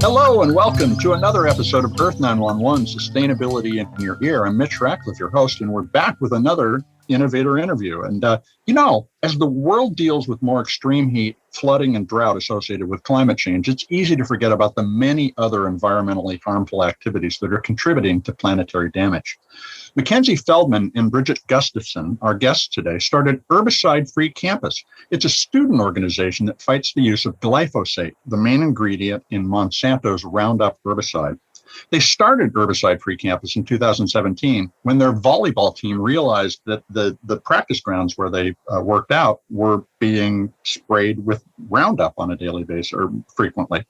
Hello and welcome to another episode of Earth911 Sustainability in Your Ear. I'm Mitch Ratcliffe, your host, and we're back with another innovator interview. And, as the world deals with more extreme heat, flooding, and drought associated with climate change, it's easy to forget about the many other environmentally harmful activities that are contributing to planetary damage. Mackenzie Feldman and Bridget Gustafson, our guests today, started Herbicide-Free Campus. It's a student organization that fights the use of glyphosate, the main ingredient in Monsanto's Roundup herbicide. They started Herbicide-Free Campus in 2017 when their volleyball team realized that the practice grounds where they worked out were being sprayed with Roundup on a daily basis or frequently.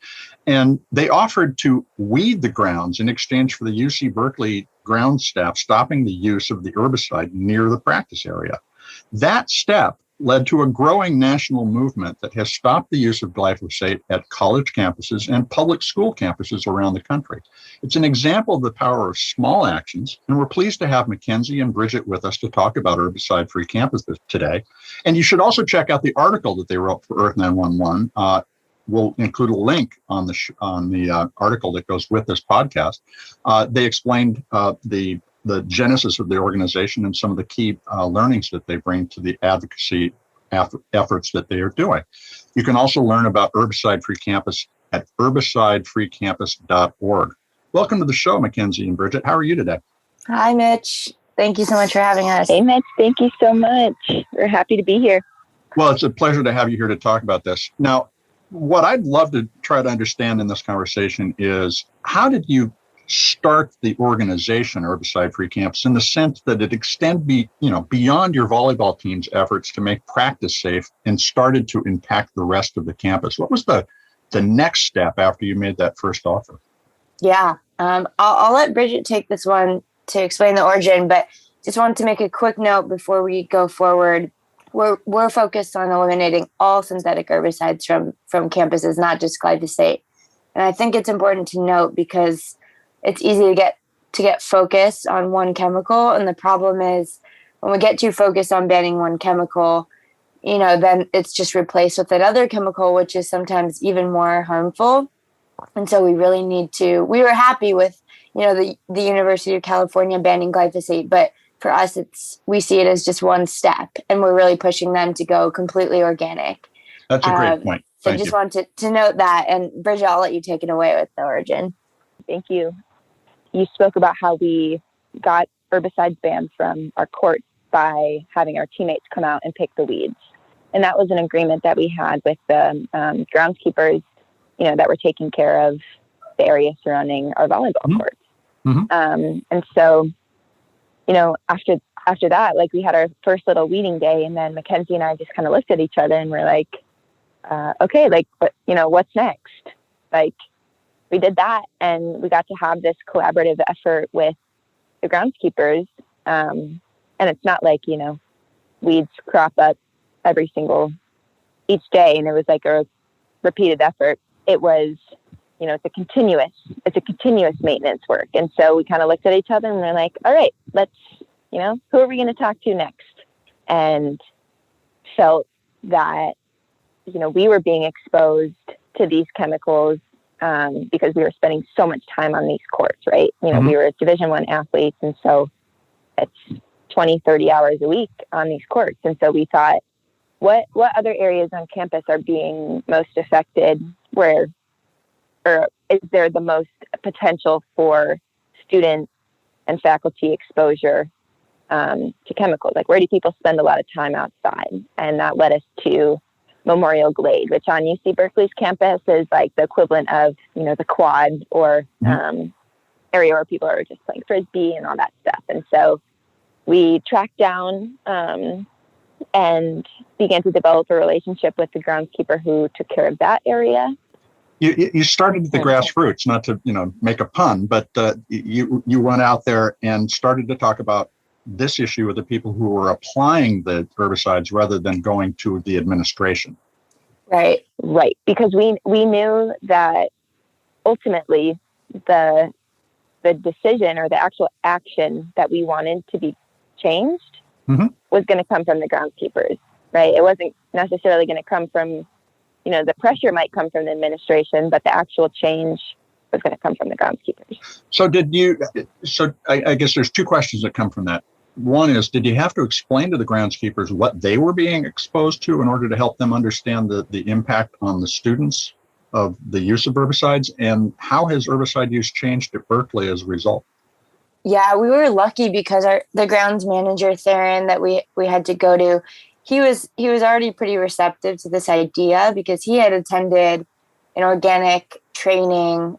And they offered to weed the grounds in exchange for the UC Berkeley ground staff stopping the use of the herbicide near the practice area. That step led to a growing national movement that has stopped the use of glyphosate at college campuses and public school campuses around the country. It's an example of the power of small actions, and we're pleased to have Mackenzie and Bridget with us to talk about Herbicide-Free Campus today. And you should also check out the article that they wrote for Earth911. We'll include a link on the article that goes with this podcast. They explained the genesis of the organization and some of the key learnings that they bring to the advocacy efforts that they are doing. You can also learn about Herbicide-Free Campus at herbicide-freecampus.org. Welcome to the show, Mackenzie and Bridget. How are you today? Hi, Mitch. Thank you so much for having us. Hey, Mitch. Thank you so much. We're happy to be here. Well, it's a pleasure to have you here to talk about this. Now, what I'd love to try to understand in this conversation is how did you start the organization Herbicide-Free Campus in the sense that it extended beyond your volleyball team's efforts to make practice safe and started to impact the rest of the campus? What was the next step after you made that first offer? Yeah, I'll let Bridget take this one to explain the origin, but just wanted to make a quick note before we go forward. We're focused on eliminating all synthetic herbicides from campuses, not just glyphosate. And I think it's important to note because it's easy to get focused on one chemical. And the problem is when we get too focused on banning one chemical, then it's just replaced with another chemical, which is sometimes even more harmful. And so we really need to, we were happy with, the University of California banning glyphosate, but for us, we see it as just one step, and we're really pushing them to go completely organic. That's a great point. So I just wanted to note that. And Bridget, I'll let you take it away with the origin. Thank you. You spoke about how we got herbicides banned from our courts by having our teammates come out and pick the weeds. And that was an agreement that we had with the groundskeepers, that were taking care of the area surrounding our volleyball courts. Mm-hmm. And so, after that, we had our first little weeding day, and then Mackenzie and I just kind of looked at each other and we're like, okay, what's next? We did that, and we got to have this collaborative effort with the groundskeepers. And it's not weeds crop up each day, and it was a repeated effort. It was, it's a continuous maintenance work. And so we kind of looked at each other and we're like, all right, let's, who are we going to talk to next? And felt that, we were being exposed to these chemicals because we were spending so much time on these courts, right? Mm-hmm. We were Division I athletes. And so it's 20, 30 hours a week on these courts. And so we thought, what other areas on campus are being most affected or is there the most potential for student and faculty exposure to chemicals? Where do people spend a lot of time outside? And that led us to Memorial Glade, which on UC Berkeley's campus is the equivalent of, the quad or area where people are just playing Frisbee and all that stuff. And so we tracked down and began to develop a relationship with the groundskeeper who took care of that area. You started with the grassroots, not to make a pun, but you went out there and started to talk about this issue with the people who were applying the herbicides rather than going to the administration. Right. Because we knew that ultimately the decision or the actual action that we wanted to be changed was going to come from the groundskeepers, right? It wasn't necessarily going to come from, the pressure might come from the administration, but the actual change was going to come from the groundskeepers. So I guess there's two questions that come from that. One is, did you have to explain to the groundskeepers what they were being exposed to in order to help them understand the impact on the students of the use of herbicides? And how has herbicide use changed at Berkeley as a result? Yeah, we were lucky because the grounds manager, Theron, that we had to go to, he was already pretty receptive to this idea because he had attended an organic training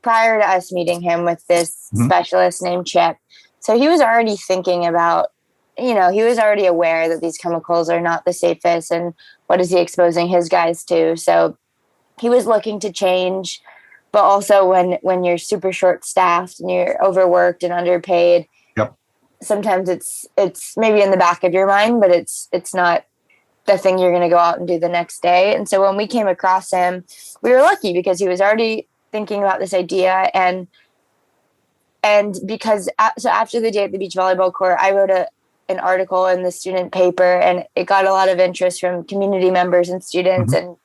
prior to us meeting him with this specialist named Chip. So he was already thinking about, he was already aware that these chemicals are not the safest and what is he exposing his guys to. So he was looking to change, but also when you're super short staffed and you're overworked and underpaid, yep, sometimes it's maybe in the back of your mind, but it's not the thing you're going to go out and do the next day. And so when we came across him, we were lucky because he was already thinking about this idea. And because so after the day at the beach volleyball court, I wrote an article in the student paper, and it got a lot of interest from community members and students, and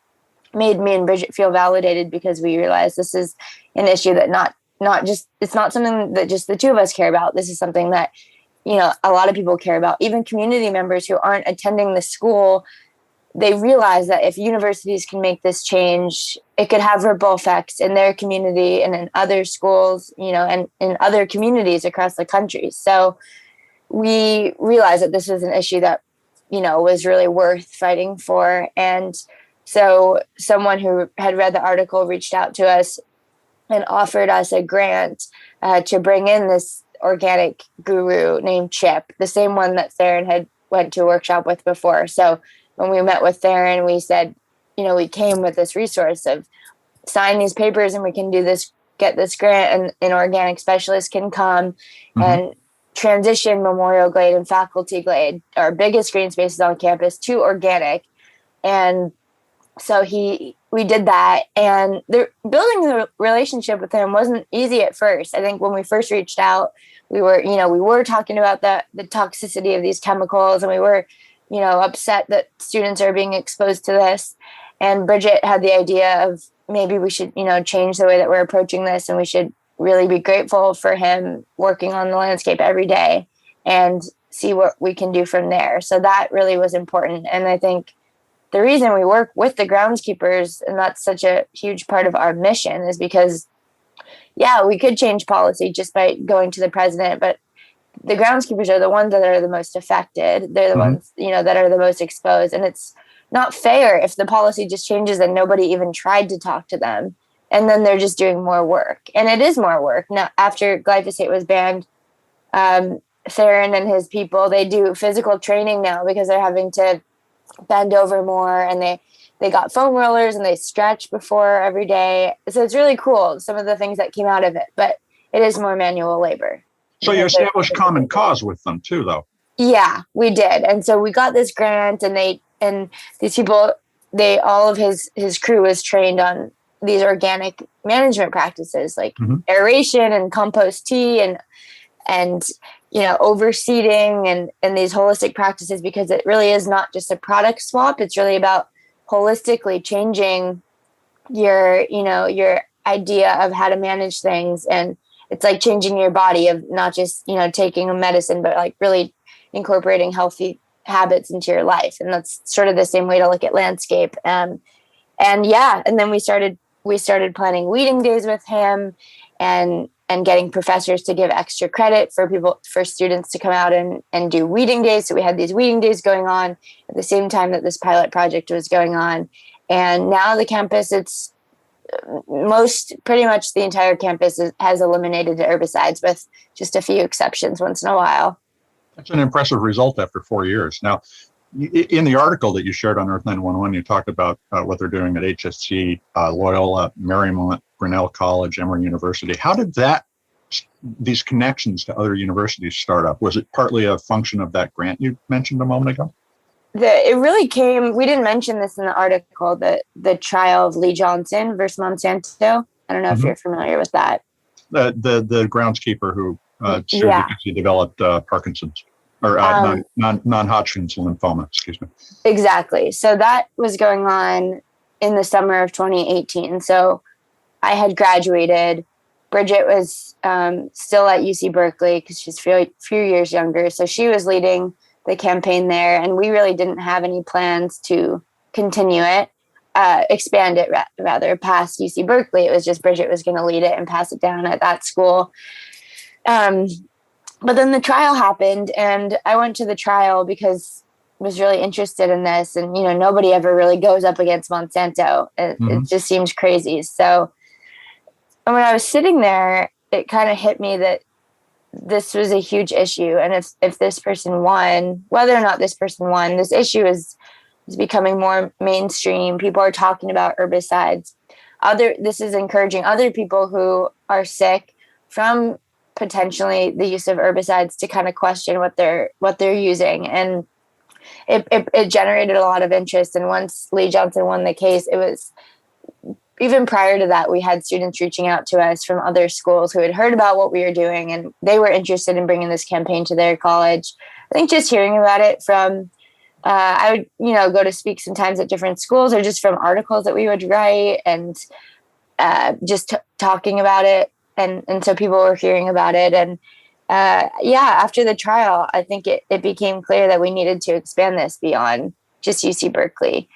made me and Bridget feel validated because we realized this is an issue that not just, it's not something that just the two of us care about. This is something that, a lot of people care about. Even community members who aren't attending the school, they realize that if universities can make this change, it could have ripple effects in their community and in other schools, and in other communities across the country. So we realized that this was an issue that, was really worth fighting for. And so someone who had read the article reached out to us and offered us a grant to bring in this organic guru named Chip, the same one that Theron had went to a workshop with before. So when we met with Theron, we said, we came with this resource of sign these papers and we can do this, get this grant, and an organic specialist can come and transition Memorial Glade and Faculty Glade, our biggest green spaces on campus, to organic. And so we did that, and building the relationship with him wasn't easy at first. I think when we first reached out, we were talking about the toxicity of these chemicals, and we were, upset that students are being exposed to this. And Bridget had the idea of maybe we should, change the way that we're approaching this, and we should really be grateful for him working on the landscape every day and see what we can do from there. So that really was important. And I think the reason we work with the groundskeepers, and that's such a huge part of our mission, is because, we could change policy just by going to the president, but the groundskeepers are the ones that are the most affected. They're the ones, that are the most exposed. And it's not fair if the policy just changes and nobody even tried to talk to them. And then they're just doing more work. And it is more work. Now, after glyphosate was banned, Theron and his people, they do physical training now because they're having to bend over more, and they got foam rollers and they stretch before every day. So it's really cool, some of the things that came out of it, but it is more manual labor. So you established common cause with them too, though. Yeah, we did. And so we got this grant, and these people, all of his crew was trained on these organic management practices like aeration and compost tea and overseeding and these holistic practices, because it really is not just a product swap. It's really about holistically changing your idea of how to manage things. And it's like changing your body, of not just, taking a medicine, but like really incorporating healthy habits into your life. And that's sort of the same way to look at landscape. And then we started planning weeding days with him and getting professors to give extra credit for students to come out and do weeding days. So we had these weeding days going on at the same time that this pilot project was going on. And now the campus, pretty much the entire campus has eliminated the herbicides, with just a few exceptions once in a while. That's an impressive result after 4 years. Now, in the article that you shared on Earth911, you talked about what they're doing at HSC, Loyola, Marymount, Grinnell College, Emory University. How did these connections to other universities start up? Was it partly a function of that grant you mentioned a moment ago? It really came, we didn't mention this in the article, the trial of Lee Johnson versus Monsanto. I don't know if you're familiar with that. The groundskeeper who sued because he developed Parkinson's, or non-Hodgkin's lymphoma, excuse me. Exactly. So that was going on in the summer of 2018. So I had graduated. Bridget was still at UC Berkeley because she's a few years younger. So she was leading the campaign there, and we really didn't have any plans to continue it, expand it rather past UC Berkeley. It was just Bridget was going to lead it and pass it down at that school. But then the trial happened, and I went to the trial because I was really interested in this. And, nobody ever really goes up against Monsanto. It just seems crazy. So when I was sitting there, it kind of hit me that this was a huge issue. And if this person won, whether or not this person won, this issue is becoming more mainstream. People are talking about herbicides. This is encouraging other people who are sick from potentially the use of herbicides to kind of question what they're using. And it generated a lot of interest. And once Lee Johnson won the case, it was, even prior to that, we had students reaching out to us from other schools who had heard about what we were doing, and they were interested in bringing this campaign to their college. I think just hearing about it from, I would, go to speak sometimes at different schools, or just from articles that we would write, and just talking about it. And so people were hearing about it. And after the trial, I think it became clear that we needed to expand this beyond just UC Berkeley.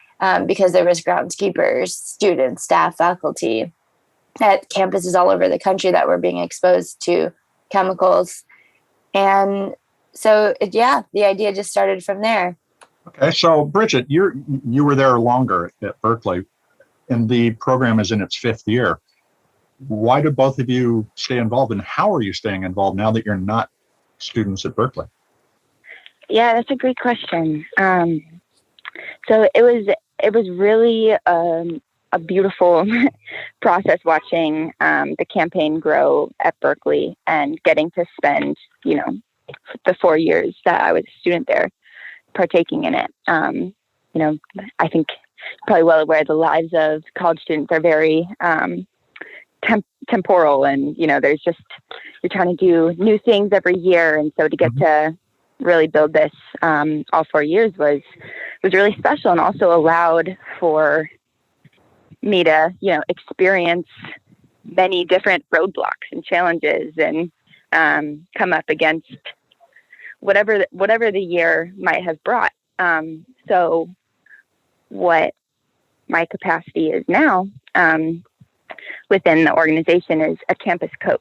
Because there was groundskeepers, students, staff, faculty at campuses all over the country that were being exposed to chemicals. And so, the idea just started from there. Okay, so Bridget, you were there longer at Berkeley, and the program is in its 5th year. Why do both of you stay involved, and how are you staying involved now that you're not students at Berkeley? Yeah, that's a great question. So it was really a beautiful process watching the campaign grow at Berkeley and getting to spend, the 4 years that I was a student there partaking in it. I think probably well aware the lives of college students are very temporal, and, there's just, you're trying to do new things every year. And so to get to really build this all 4 years was really special, and also allowed for me to, experience many different roadblocks and challenges, and come up against whatever the year might have brought. So what my capacity is now within the organization is a campus coach.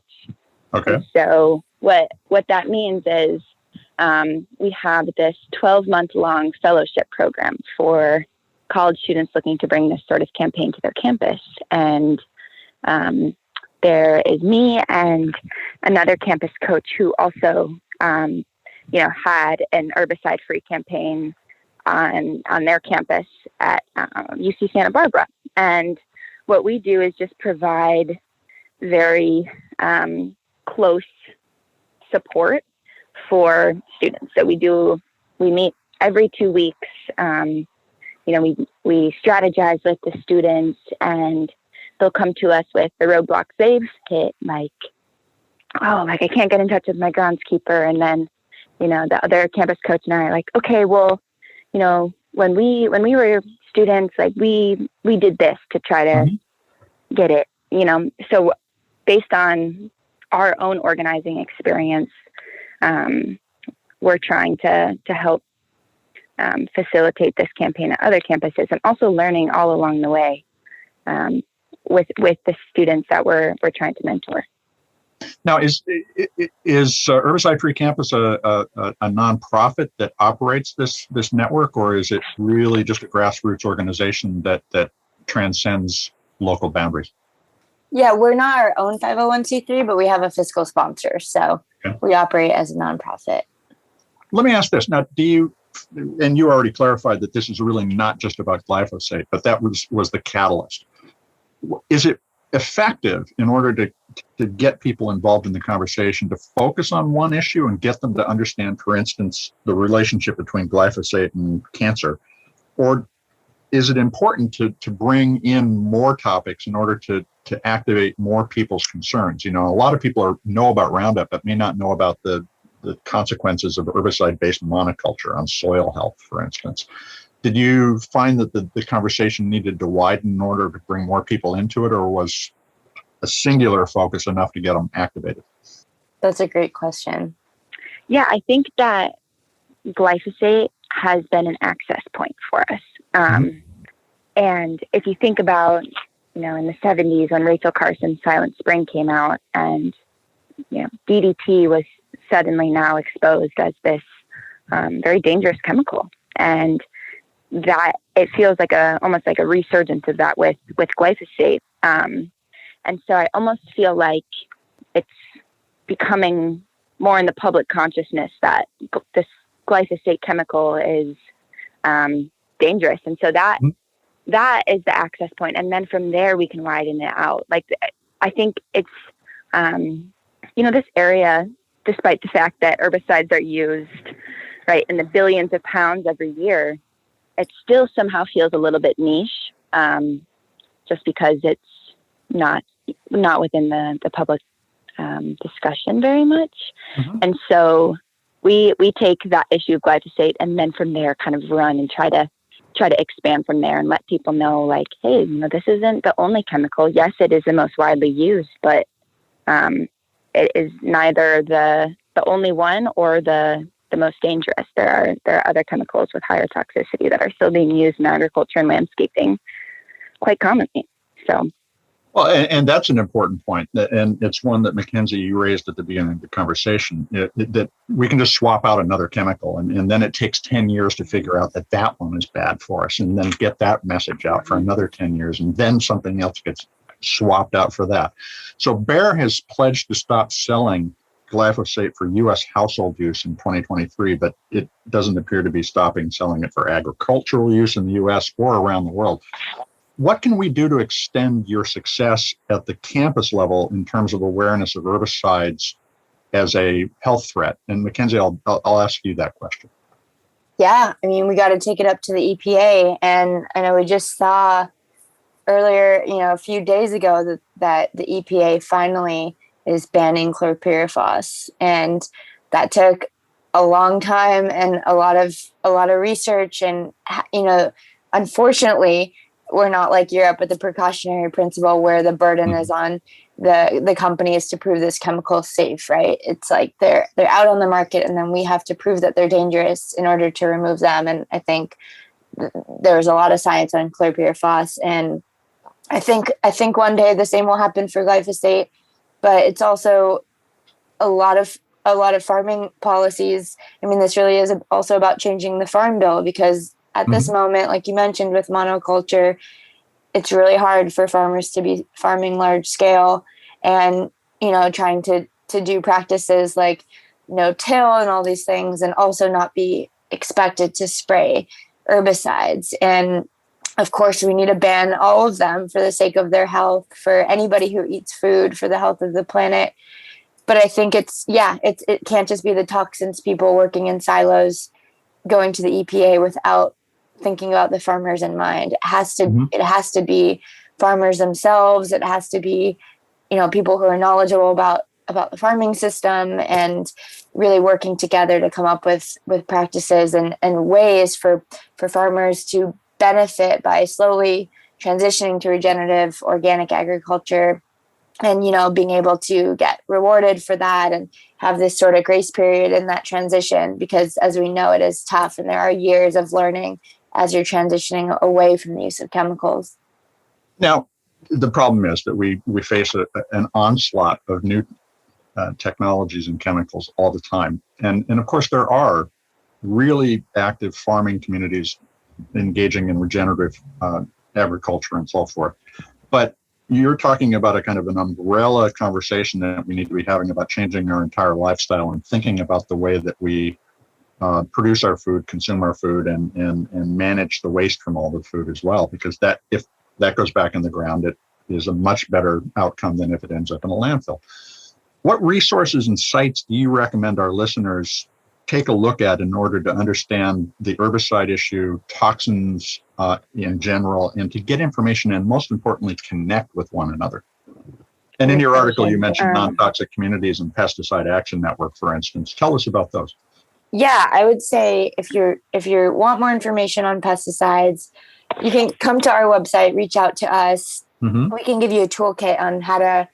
Okay. And so what that means is we have this 12-month-long fellowship program for college students looking to bring this sort of campaign to their campus. And there is me and another campus coach who also, had an herbicide-free campaign on their campus at UC Santa Barbara. And what we do is just provide very close support for students. So we meet every 2 weeks. We strategize with the students, and they'll come to us with the roadblocks they've hit, like I can't get in touch with my groundskeeper. And then, the other campus coach and I are like, okay, well, when we were students, like we did this to try to get it, so based on our own organizing experience, we're trying to help facilitate this campaign at other campuses, and also learning all along the way with the students that we're trying to mentor. Now, is Herbicide-Free Campus a nonprofit that operates this network, or is it really just a grassroots organization that transcends local boundaries? Yeah, we're not our own 501c3, but we have a fiscal sponsor, so we operate as a nonprofit. Let me ask this. Now, and you already clarified that this is really not just about glyphosate, but that was the catalyst. Is it effective in order to get people involved in the conversation to focus on one issue and get them to understand, for instance, the relationship between glyphosate and cancer? Or is it important to bring in more topics in order to activate more people's concerns? A lot of people know about Roundup, but may not know about the consequences of herbicide-based monoculture on soil health, for instance. Did you find that the conversation needed to widen in order to bring more people into it, or was a singular focus enough to get them activated? That's a great question. Yeah, I think that glyphosate has been an access point for us. And if you think about, in the 70s when Rachel Carson's Silent Spring came out, and, DDT was suddenly now exposed as this very dangerous chemical. And that it feels like almost like a resurgence of that with glyphosate. And so I almost feel like it's becoming more in the public consciousness that this glyphosate chemical is dangerous. And so that is the access point. And then from there, we can widen it out. Like, I think it's, this area, despite the fact that herbicides are used, right, in the billions of pounds every year, it still somehow feels a little bit niche, just because it's not within the public discussion very much. And so we take that issue of glyphosate, and then from there kind of run and try to expand from there and let people know, like, hey, this isn't the only chemical. Yes, it is the most widely used, but it is neither the only one or the most dangerous. There are other chemicals with higher toxicity that are still being used in agriculture and landscaping quite commonly. So, well, and that's an important point, and it's one that Mackenzie, you raised at the beginning of the conversation, that we can just swap out another chemical, and then it takes 10 years to figure out that one is bad for us, and then get that message out for another 10 years, and then something else gets swapped out for that. So Bayer has pledged to stop selling glyphosate for U.S. household use in 2023, but it doesn't appear to be selling it for agricultural use in the U.S. or around the world. What can we do to extend your success at the campus level in terms of awareness of herbicides as a health threat? And Mackenzie, I'll ask you that question. Yeah, I mean, we got to take it up to the EPA. And I know we just saw earlier, a few days ago that the EPA finally is banning chlorpyrifos. And that took a long time and a lot of research. And, unfortunately, we're not like Europe with the precautionary principle where the burden is on the companies to prove this chemical safe, right? It's like they're out on the market, and then we have to prove that they're dangerous in order to remove them. And I think there's a lot of science on chlorpyrifos, and I think one day the same will happen for glyphosate. But it's also a lot of farming policies. I mean, this really is also about changing the farm bill, because at this moment, like you mentioned, with monoculture, it's really hard for farmers to be farming large scale and, trying to do practices like no-till and all these things, and also not be expected to spray herbicides. And of course, we need to ban all of them for the sake of their health, for anybody who eats food, for the health of the planet. But I think it can't just be the toxins people working in silos going to the EPA without thinking about the farmers in mind. It has to be farmers themselves. It has to be, people who are knowledgeable about the farming system, and really working together to come up with practices and ways for farmers to benefit by slowly transitioning to regenerative organic agriculture, and being able to get rewarded for that and have this sort of grace period in that transition, because as we know, it is tough, and there are years of learning as you're transitioning away from the use of chemicals. Now, the problem is that we face an onslaught of new technologies and chemicals all the time. And of course, there are really active farming communities engaging in regenerative agriculture and so forth. But you're talking about a kind of an umbrella conversation that we need to be having about changing our entire lifestyle and thinking about the way that we produce our food, consume our food, and manage the waste from all the food as well. Because if that goes back in the ground, it is a much better outcome than if it ends up in a landfill. What resources and sites do you recommend our listeners take a look at in order to understand the herbicide issue, toxins in general, and to get information and, most importantly, connect with one another? And in your article, you mentioned non-toxic communities and Pesticide Action Network, for instance. Tell us about those. Yeah, I would say if you want more information on pesticides, you can come to our website, reach out to us. Mm-hmm. We can give you a toolkit on how to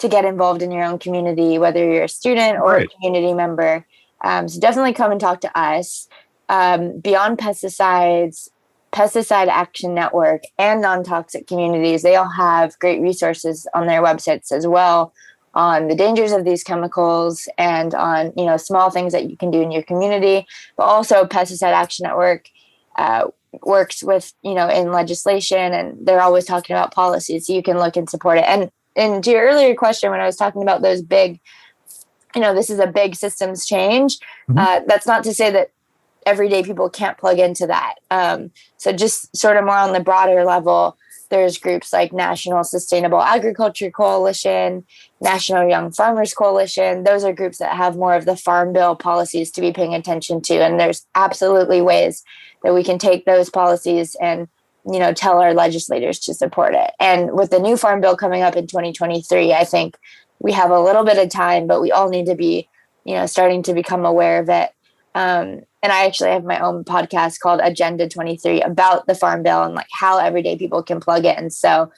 get involved in your own community, whether you're a student or a community member. So definitely come and talk to us. Beyond Pesticides, Pesticide Action Network, and Non-Toxic Communities, they all have great resources on their websites as well on the dangers of these chemicals and on, small things that you can do in your community. But also Pesticide Action Network works with, in legislation, and they're always talking about policies, so you can look and support it. And to your earlier question, when I was talking about those big, this is a big systems change. Mm-hmm. That's not to say that everyday people can't plug into that. So just sort of more on the broader level, there's groups like National Sustainable Agriculture Coalition, National Young Farmers Coalition. Those are groups that have more of the Farm Bill policies to be paying attention to. And there's absolutely ways that we can take those policies and, tell our legislators to support it. And with the new Farm Bill coming up in 2023, I think we have a little bit of time, but we all need to be, starting to become aware of it. And I actually have my own podcast called Agenda 23 about the Farm Bill and like how everyday people can plug in. So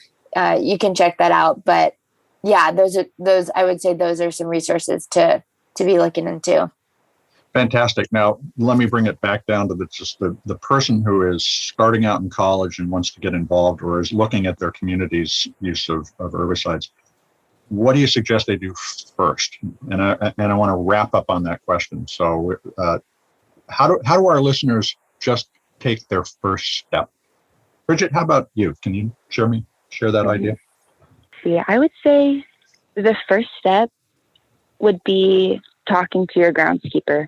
you can check that out. But yeah, I would say those are some resources to be looking into. Fantastic. Now, let me bring it back down to the person who is starting out in college and wants to get involved or is looking at their community's use of herbicides. What do you suggest they do first? And I want to wrap up on that question. So how do our listeners just take their first step? Bridget, how about you? Can you share that idea? Yeah, I would say the first step would be talking to your groundskeeper.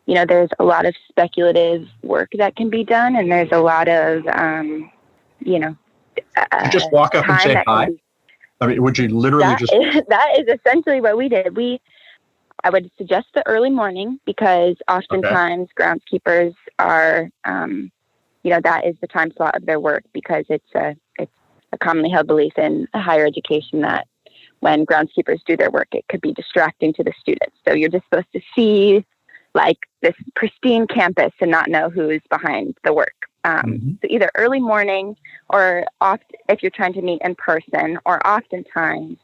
There's a lot of speculative work that can be done, and there's a lot of, you just walk up and say hi. I mean, would you literally that is essentially what we did. I would suggest the early morning because oftentimes groundskeepers are, that is the time slot of their work because it's a commonly held belief in higher education that when groundskeepers do their work, it could be distracting to the students. So you're just supposed to see like this pristine campus and not know who's behind the work. So either early morning or if you're trying to meet in person, or oftentimes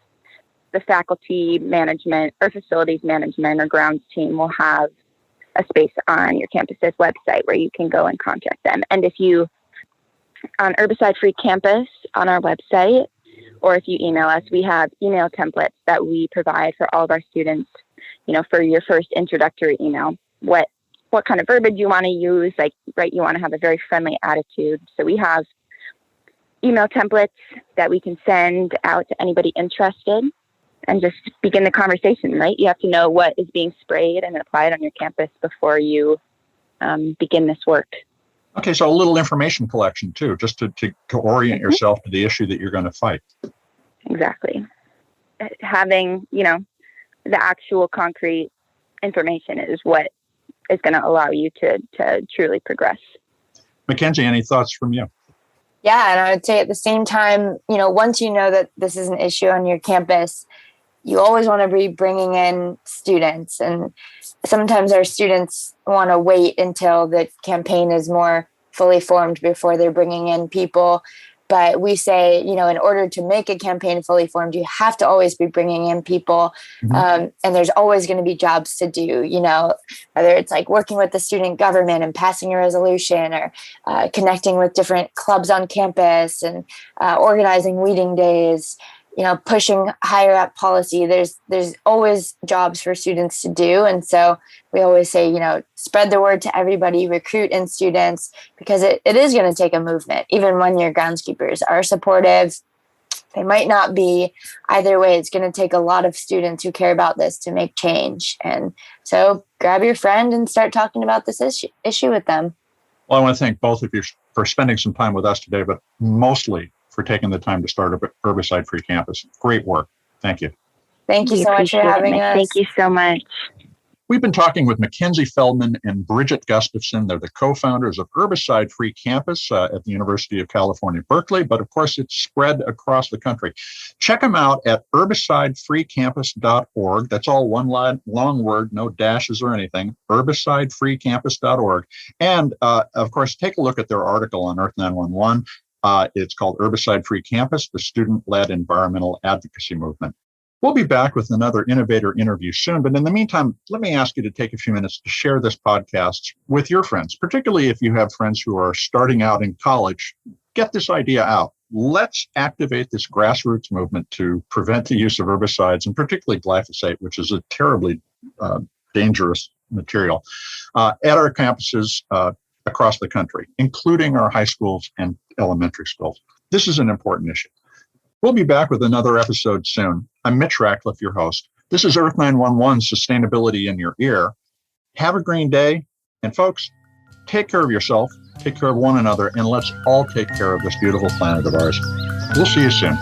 the faculty management or facilities management or grounds team will have a space on your campus's website where you can go and contact them. And if you, on Herbicide-Free Campus on our website, or if you email us, we have email templates that we provide for all of our students, for your first introductory email. What kind of verbiage you want to use, you want to have a very friendly attitude. So we have email templates that we can send out to anybody interested and just begin the conversation, right? You have to know what is being sprayed and applied on your campus before you begin this work. Okay, so a little information collection too, just to orient yourself to the issue that you're going to fight. Exactly. Having, the actual concrete information is what is going to allow you to truly progress. Mackenzie, any thoughts from you? Yeah, and I would say at the same time, once you know that this is an issue on your campus, you always want to be bringing in students. And sometimes our students want to wait until the campaign is more fully formed before they're bringing in people. But we say, in order to make a campaign fully formed, you have to always be bringing in people. And there's always going to be jobs to do, whether it's like working with the student government and passing a resolution or connecting with different clubs on campus and organizing weeding days, pushing higher up policy. There's always jobs for students to do. And so we always say, spread the word to everybody, recruit in students, because it is going to take a movement. Even when your groundskeepers are supportive, they might not be. Either way, it's going to take a lot of students who care about this to make change. And so grab your friend and start talking about this issue with them. Well, I want to thank both of you for spending some time with us today, but mostly for taking the time to start a Herbicide-Free Campus. Great work. Thank you. Thank you so much for having us. Thank you so much. We've been talking with Mackenzie Feldman and Bridget Gustafson. They're the co-founders of Herbicide-Free Campus at the University of California, Berkeley, but of course it's spread across the country. Check them out at herbicidefreecampus.org. That's all one long word, no dashes or anything, herbicidefreecampus.org. And of course, take a look at their article on Earth911. It's called Herbicide-Free Campus, the student-led environmental advocacy movement. We'll be back with another innovator interview soon. But in the meantime, let me ask you to take a few minutes to share this podcast with your friends, particularly if you have friends who are starting out in college. Get this idea out. Let's activate this grassroots movement to prevent the use of herbicides, and particularly glyphosate, which is a terribly dangerous material, at our campuses across the country, including our high schools and elementary schools. This is an important issue. We'll be back with another episode soon. I'm Mitch Ratcliffe, your host. This is Earth911 Sustainability in Your Ear. Have a green day. And folks, take care of yourself, take care of one another, and let's all take care of this beautiful planet of ours. We'll see you soon.